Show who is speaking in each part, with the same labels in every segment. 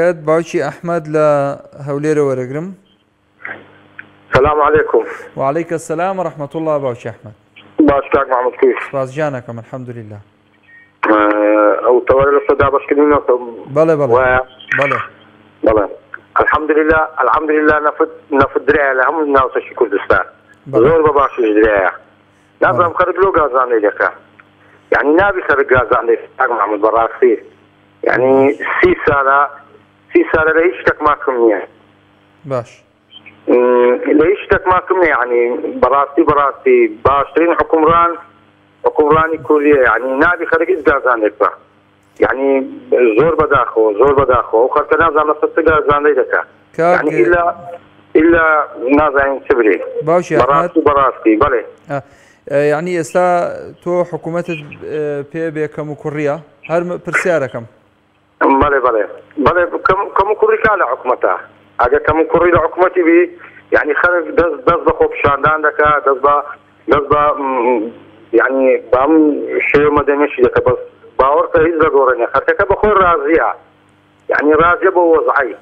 Speaker 1: باوکی ئەحمەد لە هەولێرە وەرەگرم.
Speaker 2: السلام عليكم.
Speaker 1: وعليك السلام ورحمة الله باوکی ئەحمەد.
Speaker 2: باش کاک محمود كيف؟
Speaker 1: سپاسگیانەکەم الحەمدولله.
Speaker 2: او تەوەرە لە سەدا باشکردنەوە.
Speaker 1: بەڵێ بەڵێ.
Speaker 2: بەڵێ. الحەمدولله نەفت درایە لە هەموو ناوچەی کوردستان. زۆر بە باشیش درایە. نازانم خەرج لۆ گازاندەی دەکا. یعنی نابی خەرج گازاندەی کاک محمود بەڕاستی. یعنی 30 سالە لە هیچ شتێک ماکم نییە.
Speaker 1: باش.
Speaker 2: لە هیچ شتێک ماکم نییە یعنی بەڕاستی باشترین حکومڕانی کوردیە یعنی نابی خەرج هیچ گازاندێک بە. یعنی زۆر بەداخەوە و خەڵکە نازانم لەسەر چ گازاندەی دەکا. یعنی ئیلا نازانین چ برێ.
Speaker 1: باوکی ئەحمەد
Speaker 2: بەڕاستی بەڵێ.
Speaker 1: یعنی ئێستا تۆ حکوومەتت پێ بێ کەم و کوڕیە هەر پرسیارەکەم.
Speaker 2: بەڵێ کەم و کوڕی کا لە حکوومەتە. ئەگەر کەم و کوڕی لە حکوومەتی بی یعنی خەرج دەست بە خۆپیشاندان دەکا دەست بە یعنی بەم شێوە مەدەنیەشی دەکە بەس باوەڕکە هیچ دەگۆڕێنێ خەرکەکە بەخۆی رازیە یعنی رازیە بۆ وەزعی.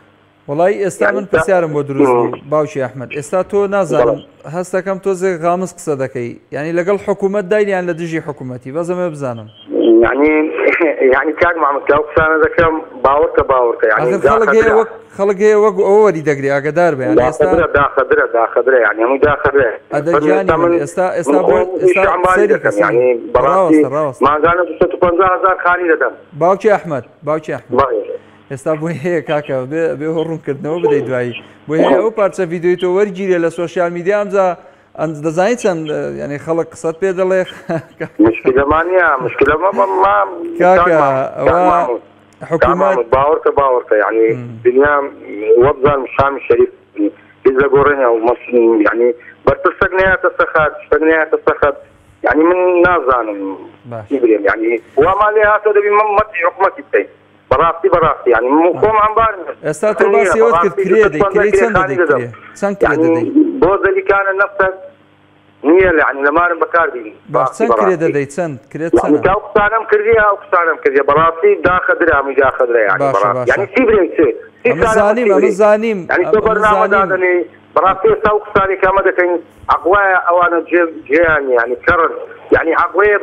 Speaker 1: وڵی ئێستا من پرسیارم بۆ دروست بوو باوکی ئەحمەد. ئێستا تۆ نازانم هەستەکەم تۆزێک غامز قسە دەکەی یعنی لەگەڵ حکوومەت داینیان لە دژی حکوومەتی بەزەمە بزانم.
Speaker 2: یعنی کاک محمود کە ئەو قسانە دەکەم باوەڕکە یعنی
Speaker 1: خەڵک هەیە وەک ئەوە وەری دەگری ئاگادار بێ
Speaker 2: داخەدرە یعنی هەمووی داخەدرێ.
Speaker 1: ئەدەگیانی من ئێستا سەیری کەسم
Speaker 2: ماگانە 250,000 خانی دەدەم.
Speaker 1: باوکی ئەحمەد ئێستا بۆی هەیە کاکە بێ ڕوونکردنەوە بدەیت دوایی بۆی هەیە ئەو پارچە ڤیدیۆی تۆ وەرگیرێ لە سۆشیال میدیا ئەمجا دەزانیت چەند ینی خەڵک قسەت پێ دەڵێ
Speaker 2: مشکلەمانە
Speaker 1: کاکە ئەوە حکوومەت
Speaker 2: باوەڕکە یعنی دنیا وەبزان شامی شەریف هیچ لەگۆڕێنە و یعنی بەرپرس شتێک نەیەتە سەخت یعنی من نازانم چی برێم یعنی وامان لێ هاتۆ دەبی من مەتی حکوومەتی بکەین بەڕاستی یعنی خۆم بار
Speaker 1: ئێستا تۆ باسی ئەوت کرد کرێ دەی چەند دەدەی
Speaker 2: بۆ زەلیکانە نەفسەت نییە یعنی لەمانم بەکاردی
Speaker 1: چەند کرێ دەدەی چەند کرێت چەند
Speaker 2: ئەو قسانم کردی بەڕاستی داخەدرا هەمووی داخەدرا یعنی چی برێ
Speaker 1: ئەمە زانیم
Speaker 2: یعنی تۆ بەرنامەدادنی بەڕاستی ئێستا ئەو قسانی کە ئەمە دەکەین عەقوایە ئەوانە جێیان یعنی کەڕن یعنی عەقوەیە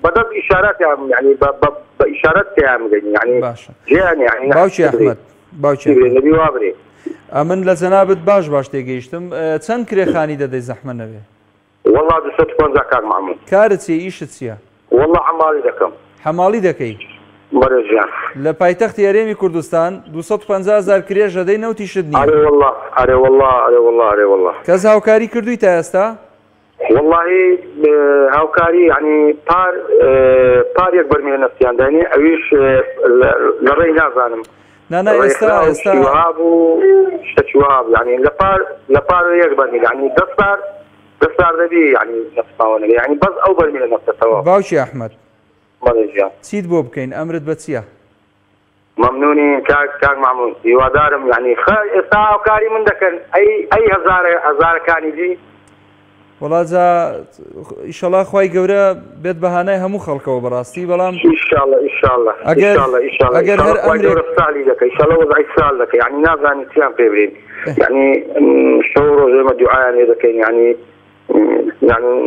Speaker 2: بەدەست ئیشارەتیان یعنی بە ئیشارەت پێیان بدەین یعنی جێیان یعنی
Speaker 1: باوکی ئەحمەد
Speaker 2: نەبی وا برێ.
Speaker 1: من لە جەنابەت باش تێگەیشتم چەند کرێخانی دەدەی زەحمە نەبێ؟
Speaker 2: وەڵڵا 250 کاک محمود.
Speaker 1: کارت چیە ئیشت چییە؟
Speaker 2: وەڵڵا حەماڵی دەکەم.
Speaker 1: حەماڵی دەکەی؟
Speaker 2: بەرە ژیان
Speaker 1: لە پایتەختی هەرێمی کوردستان 250,000 کرێژ دەدەی نەوتیشت نییە؟
Speaker 2: ئەرێ وەڵڵا
Speaker 1: کەس هاوکاری کردووی تا ئێستا؟
Speaker 2: والله هاوکاری یعنی پارێک بەرمێ نەستیاندانی ئەویش لە ڕێی نازانم
Speaker 1: نانا ئێستا
Speaker 2: بوو شتێکی واب یعنی لە پار یەک بەرمی یعنی دەستار دەبی یعنی نەفساوەنە یعنی بەس ئەو بەرمی لە نەفسەتەوە.
Speaker 1: باوکی ئەحمەد
Speaker 2: بەڵێژیان
Speaker 1: چیت بۆ بکەین ئەمرت بە چییە؟
Speaker 2: مەمنونی کاک محمود هیوادارم یعنی ئێستا هاوکاری من دەکەن ئەی هەزارەکانی دی
Speaker 1: وڵاجا ئیشەڵا خوای گەورە بێت بەهانای هەموو خەڵکەوە بەڕاستی بەڵام ئەگەر هەر ئەمرێک
Speaker 2: سالی دەکەی ئیشەڵا وەزعی سال دەکەی یعنی نازانی چیان پێ برێن یعنی شەو ڕۆژ ئێمە دوعایان لێ دەکەین یعنی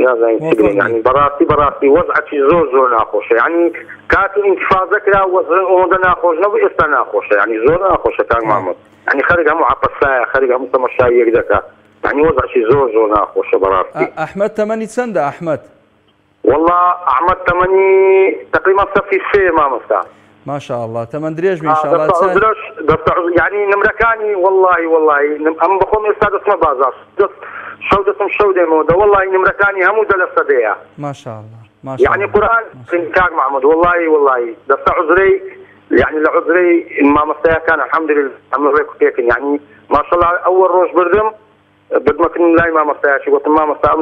Speaker 2: نازانین چی برێن یعنی بەڕاستی وەزعەتی زۆر ناخۆشە یعنی کاتی ئینتیفاضە کرا ئەوەندە ناخۆش نەبوو ئێستا ناخۆشە یعنی زۆر ناخۆشە کاک محمود یعنی خەرج هەموو عەپەسایە خەرج هەموو تەماشای یەک دەکات يعني وضعشي زور ناخوش براسي.
Speaker 1: أحمد تمني سند أحمد.
Speaker 2: والله أحمد تمني تقريبا صفي سي ما مفتاح.
Speaker 1: ما شاء الله تمن دريج إن شاء الله.
Speaker 2: يعني نمركاني والله أم بخوم يستاد اسمه بازار. شودة مودة والله نمركاني هم دلستديها.
Speaker 1: ما شاء الله ما شاء الله.
Speaker 2: يعني قرآن كاك محمود والله دفع عذري يعني لعذري ما مفتاح كان الحمد لله يعني ما شاء الله أول روج بردم بدمكن لا ما مستعشي قلت ما مستع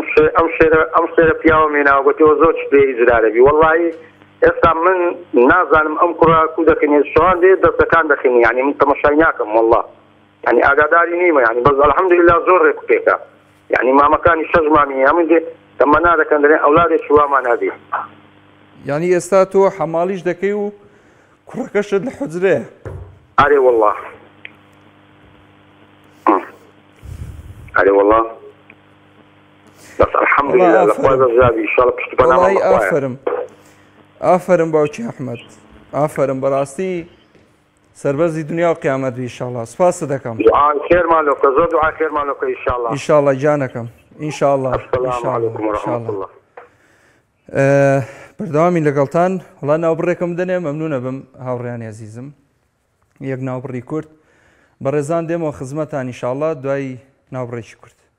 Speaker 2: أمشي بياو منا وقلت وزوج بإجراري والله إسا من نازل أمكر كودكني الشوان دي دست كان دخيني يعني من تمشيناكم والله يعني أقداري نيمة يعني بس الحمد لله زور كيكا يعني ما مكاني شجماني من دي لما نادى كان درين أولادي شو ما نادي
Speaker 1: يعني استاتو حماليش دكيو كركشد الحجرة
Speaker 2: علي والله علي والله بس الحمد لله الاخوان الزابي ان شاء الله بتشتغل مع
Speaker 1: والله ئافرم باوکی ئەحمەد ئافرم بەڕاستی سەربەرزی دنیا و قیامەت بی ئینشاءڵڵا سپاس دەکەم
Speaker 2: خێرمان لۆکە زۆر دوعای خێرمان لۆکە ئینشاءڵڵا
Speaker 1: ئینشاءڵڵا جانەکەم ئینشاءڵڵا
Speaker 2: السلام علیکم ورحمة الله
Speaker 1: بەردەوامی لەگەڵتان وڵا ناوبڕێکم دەنێ مەمنونە بم هاوڕێیانی عەزیزم یەک ناوبڕی کورد بە ڕێزان دێمەوە خزمەتان ئینشاءڵڵا دوای ناوبڕێکی کورد